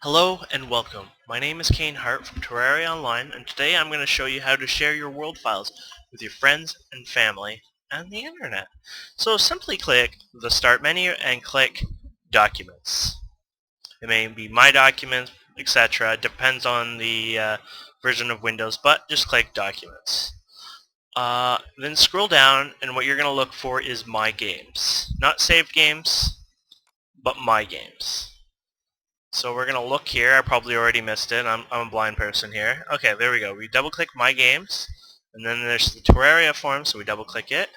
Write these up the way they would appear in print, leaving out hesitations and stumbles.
Hello and welcome. My name is Kane Hart from Terraria Online, and today I'm going to show you how to share your world files with your friends and family and the internet. So simply click the Start menu and click Documents. It may be My Documents, etc. It depends on the version of Windows, but just click Documents. Then scroll down, and what you're going to look for is My Games. Not Saved Games, but My Games. So we're going to look here. I probably already missed it. I'm a blind person here. Okay, there we go. We double-click My Games, and then there's the Terraria form, so we double-click it.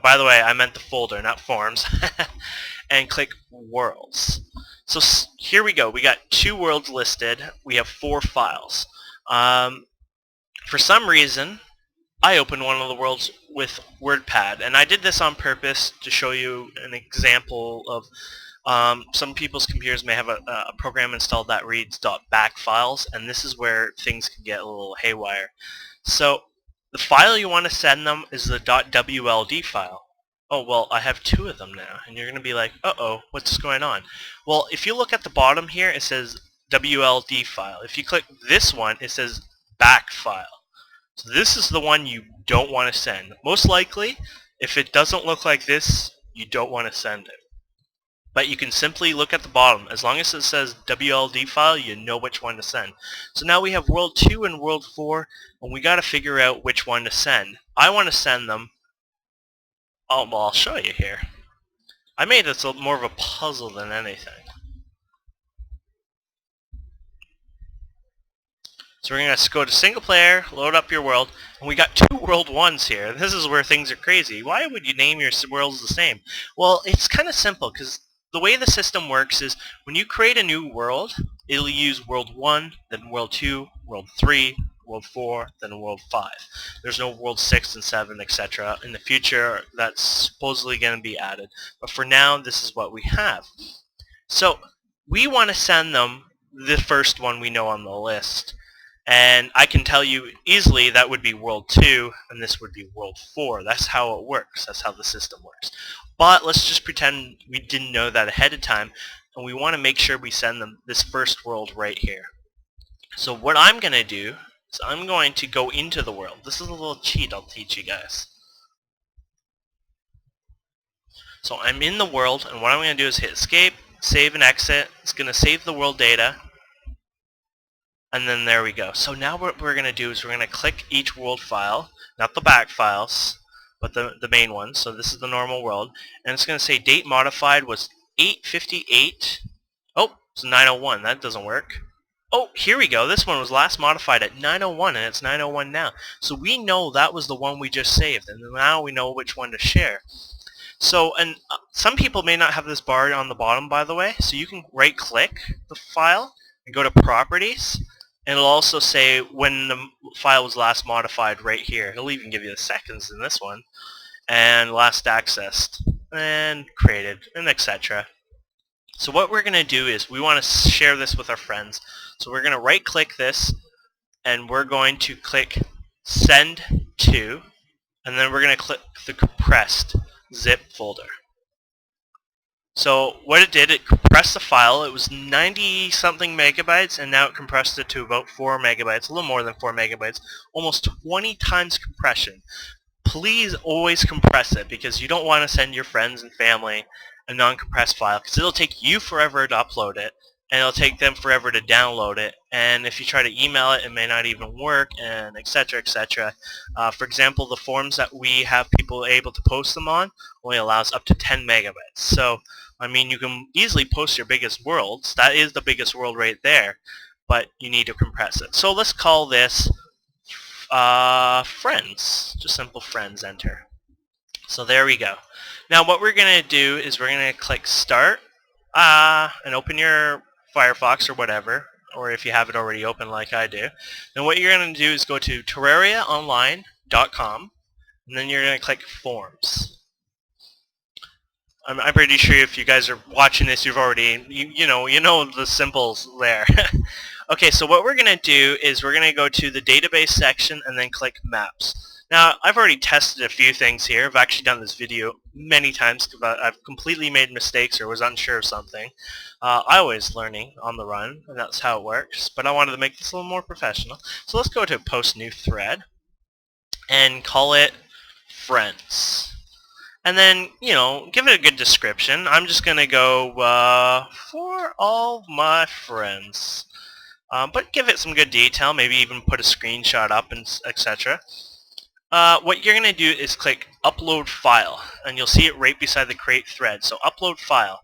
By the way, I meant the folder, not forms. And click Worlds. So here we go. We got 2 worlds listed. We have 4 files. For some reason, I opened one of the worlds with WordPad, and I did this on purpose to show you an example of some people's computers may have a program installed that reads .back files, and this is where things can get a little haywire. So the file you want to send them is the .wld file. Oh, well, I have 2 of them now, and you're going to be like, uh-oh, what's going on? Well, if you look at the bottom here, it says WLD file. If you click this one, it says back file. So this is the one you don't want to send. Most likely, if it doesn't look like this, you don't want to send it. But you can simply look at the bottom. As long as it says WLD file, you know which one to send. So now we have World 2 and World 4, and we got to figure out which one to send. I want to send them... Oh, well, I'll show you here. I made this more of a puzzle than anything. So we're going to go to single player, load up your world, and we got 2 world 1s here. This is where things are crazy. Why would you name your worlds the same? Well, it's kind of simple, because the way the system works is when you create a new world, it'll use World 1, then World 2, World 3, World 4, then World 5. There's no World 6 and 7, etc. In the future, that's supposedly going to be added. But for now, this is what we have. So we want to send them the first one we know on the list. And I can tell you easily that would be World 2, and this would be World 4. That's how it works. That's how the system works. But let's just pretend we didn't know that ahead of time, and we want to make sure we send them this first world right here. So what I'm going to do is I'm going to go into the world. This is a little cheat I'll teach you guys. So I'm in the world, and what I'm going to do is hit escape, save and exit. It's going to save the world data. And then there we go. So now what we're going to do is we're going to click each world file, not the back files, but the main one. So this is the normal world. And it's going to say date modified was 8:58. Oh, it's 9:01. That doesn't work. Oh, here we go. This one was last modified at 9:01, and it's 9:01 now. So we know that was the one we just saved, and now we know which one to share. So, and some people may not have this bar on the bottom, by the way. So you can right-click the file and go to Properties. And it'll also say when the file was last modified right here. It'll even give you the seconds in this one. And last accessed. And created. And etc. So what we're going to do is we want to share this with our friends. So we're going to right click this. And we're going to click Send To. And then we're going to click the compressed zip folder. So what it did, it compressed the file. It was 90 something megabytes, and now it compressed it to about 4 megabytes, a little more than 4 megabytes, almost 20 times compression. Please always compress it, because you don't want to send your friends and family a non-compressed file, because it'll take you forever to upload it, and it'll take them forever to download it, and if you try to email it, it may not even work, and etc. etc. For example, the forums that we have people able to post them on only allows up to 10 megabytes. So I mean, you can easily post your biggest worlds. That is the biggest world right there, but you need to compress it. So let's call this friends. Just simple friends, enter. So there we go. Now what we're going to do is we're going to click Start and open your Firefox or whatever, or if you have it already open like I do. Then what you're going to do is go to terrariaonline.com, and then you're going to click Forms. I'm pretty sure if you guys are watching this, you've already, you know the symbols there. Okay, so what we're going to do is we're going to go to the database section and then click Maps. Now, I've already tested a few things here. I've actually done this video many times, but I've completely made mistakes or was unsure of something. I always learning on the run, and that's how it works, but I wanted to make this a little more professional. So let's go to post new thread and call it friends. And then, give it a good description. I'm just going to go for all my friends. But give it some good detail, maybe even put a screenshot up and etc. What you're going to do is click upload file, and you'll see it right beside the create thread. So upload file.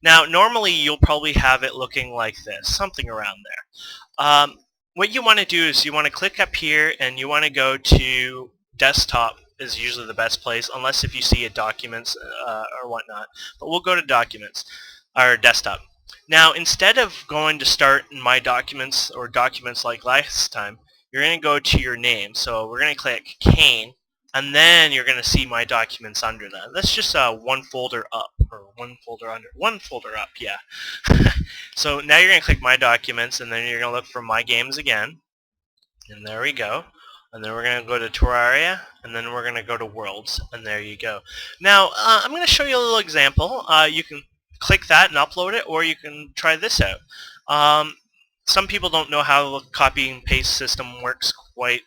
Now normally you'll probably have it looking like this, something around there. What you want to do is you want to click up here and you want to go to desktop is usually the best place, unless if you see a documents or whatnot. But we'll go to documents, or desktop. Now instead of going to start in my documents or documents like last time, you're going to go to your name. So we're going to click Kane, and then you're going to see my documents under that. That's just one folder up, or one folder under, one folder up, yeah. So now you're going to click my documents, and then you're going to look for my games again, and there we go. And then we're going to go to Terraria, and then we're going to go to Worlds, and there you go. Now, I'm going to show you a little example. You can click that and upload it, or you can try this out. Some people don't know how the copy and paste system works quite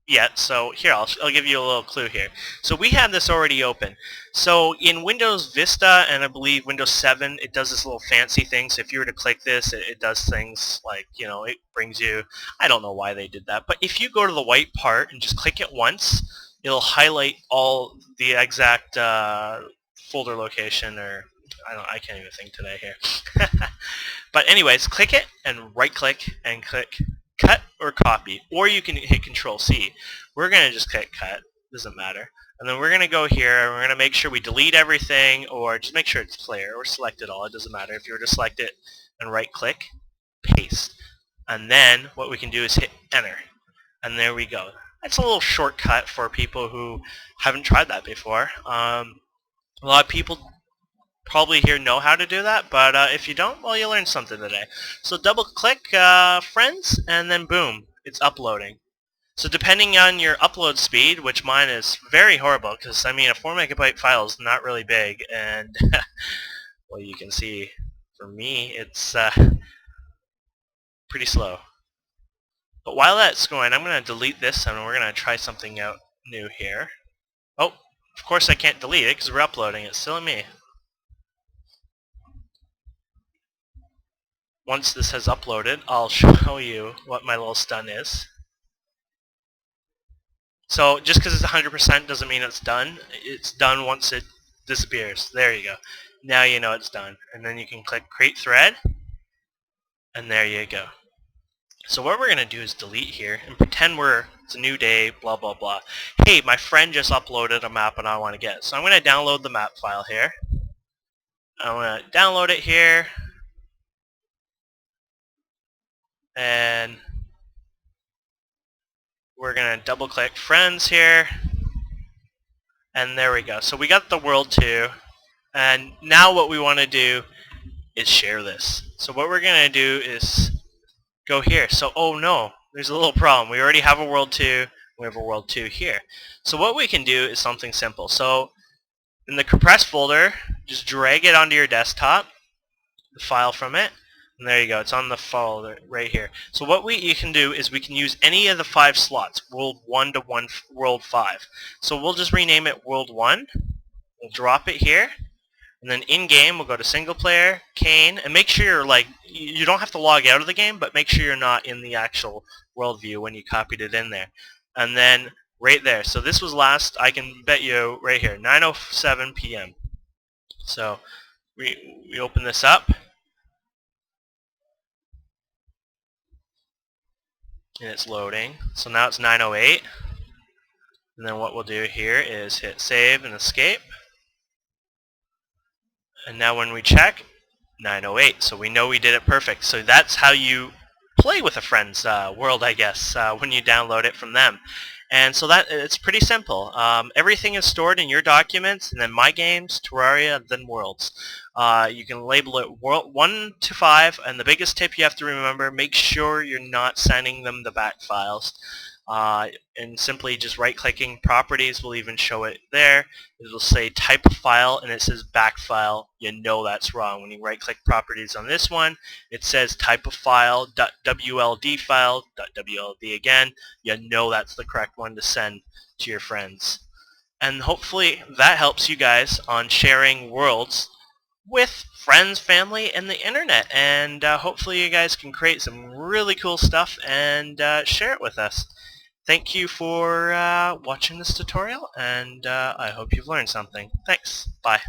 yet, so here, I'll give you a little clue here. So we have this already open. So in Windows Vista and I believe Windows 7, it does this little fancy thing. So if you were to click this, it does things like, it brings you, I don't know why they did that, but if you go to the white part and just click it once, it'll highlight all the exact folder location, or I can't even think today here. But anyways, click it and right click and click cut or copy, or you can hit Control C. We're going to just click cut, doesn't matter. And then we're going to go here and we're going to make sure we delete everything, or just make sure it's clear, or select it all, it doesn't matter. If you were to select it and right click, paste. And then what we can do is hit enter. And there we go. That's a little shortcut for people who haven't tried that before. A lot of people probably here know how to do that, but if you don't, well, you learned something today. So double click friends, and then boom, it's uploading. So depending on your upload speed, which mine is very horrible, because I mean a 4 megabyte file is not really big, and well, you can see for me it's pretty slow. But while that's going, I'm going to delete this, and we're going to try something out new here. Oh, of course I can't delete it because we're uploading. It's silly me. Once this has uploaded, I'll show you what my little stun is. So just because it's 100% doesn't mean it's done. It's done once it disappears. There you go. Now you know it's done. And then you can click Create Thread, and there you go. So what we're going to do is delete here and pretend it's a new day, blah, blah, blah. Hey, my friend just uploaded a map and I want to get it. So I'm going to download the map file here. I'm going to download it here. And we're going to double click friends here, and there we go. So we got the world 2, and now what we want to do is share this. So what we're going to do is go here. So oh no, there's a little problem. We already have a world 2, we have a world 2 here. So what we can do is something simple. So in the compressed folder, just drag it onto your desktop, the file from it, and there you go, it's on the folder right here. So what you can do is we can use any of the 5 slots, World 1 to World 5. So we'll just rename it World 1, we'll drop it here, and then in-game we'll go to single player, Kane, and make sure you're you don't have to log out of the game, but make sure you're not in the actual world view when you copied it in there. And then right there, so this was last, I can bet you right here, 9:07 p.m. So we open this up, and it's loading. So now it's 9:08, and then what we'll do here is hit save and escape, and now when we check, 9:08, so we know we did it perfect. So that's how you play with a friend's world, I guess, when you download it from them. And so it's pretty simple. Everything is stored in your documents, and then My Games, Terraria, then Worlds. You can label it 1 to 5, and the biggest tip you have to remember, make sure you're not sending them the back files. and simply just right-clicking properties will even show it there. It will say type of file and it says back file. You know that's wrong. When you right-click properties on this one, it says type of file, .wld file, .wld again. You know that's the correct one to send to your friends. And hopefully that helps you guys on sharing worlds with friends, family, and the internet. And hopefully you guys can create some really cool stuff and share it with us. Thank you for watching this tutorial, and I hope you've learned something. Thanks. Bye.